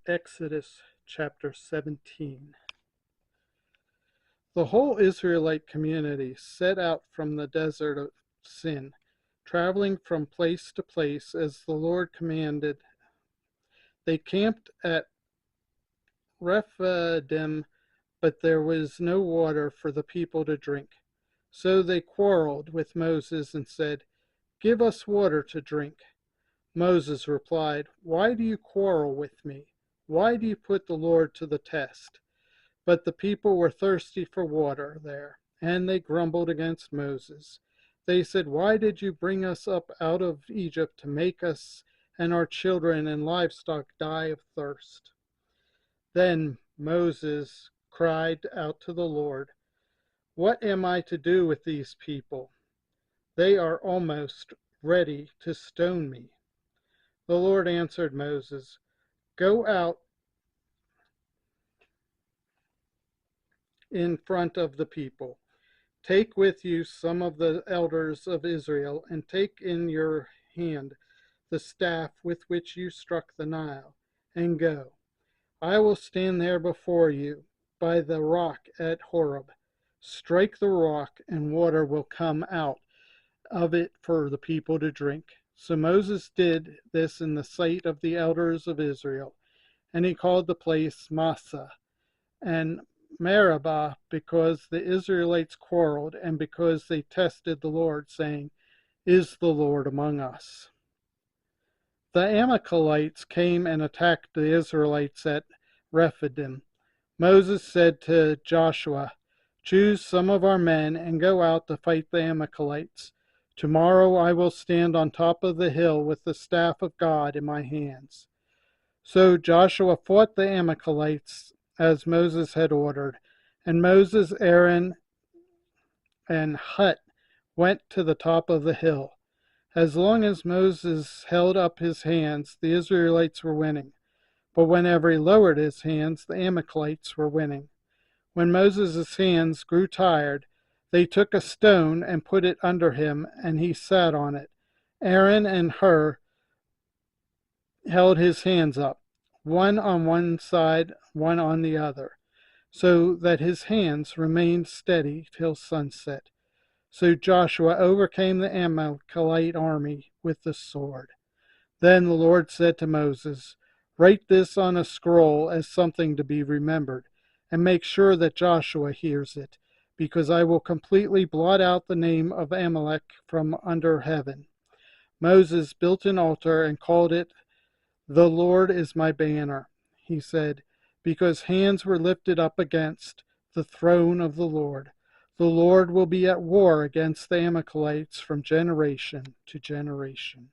Exodus chapter 17. The whole Israelite community set out from the desert of Sin, traveling from place to place as the Lord commanded. They camped at Rephidim, but there was no water for the people to drink. So they quarreled with Moses and said, "Give us water to drink." Moses replied, "Why do you quarrel with me? Why do you put the Lord to the test?" But the people were thirsty for water there, and they grumbled against Moses. They said, "Why did you bring us up out of Egypt to make us and our children and livestock die of thirst?" Then Moses cried out to the Lord, "What am I to do with these people? They are almost ready to stone me." The Lord answered Moses, "Go out in front of the people. Take with you some of the elders of Israel, and take in your hand the staff with which you struck the Nile, and go. I will stand there before you by the rock at Horeb. Strike the rock, and water will come out of it for the people to drink." So Moses did this in the sight of the elders of Israel, and he called the place Massah and Meribah, because the Israelites quarreled, and because they tested the Lord, saying, "Is the Lord among us?" The Amalekites came and attacked the Israelites at Rephidim. Moses said to Joshua, "Choose some of our men and go out to fight the Amalekites. Tomorrow I will stand on top of the hill with the staff of God in my hands." So Joshua fought the Amalekites as Moses had ordered, and Moses, Aaron, and Hur went to the top of the hill. As long as Moses held up his hands, the Israelites were winning, but whenever he lowered his hands, the Amalekites were winning. When Moses' hands grew tired, they took a stone and put it under him, and he sat on it. Aaron and Hur held his hands up, one on one side, one on the other, so that his hands remained steady till sunset. So Joshua overcame the Amalekite army with the sword. Then the Lord said to Moses, "Write this on a scroll as something to be remembered, and make sure that Joshua hears it, because I will completely blot out the name of Amalek from under heaven." Moses built an altar and called it, "The Lord is my banner," he said, because hands were lifted up against the throne of the Lord. The Lord will be at war against the Amalekites from generation to generation.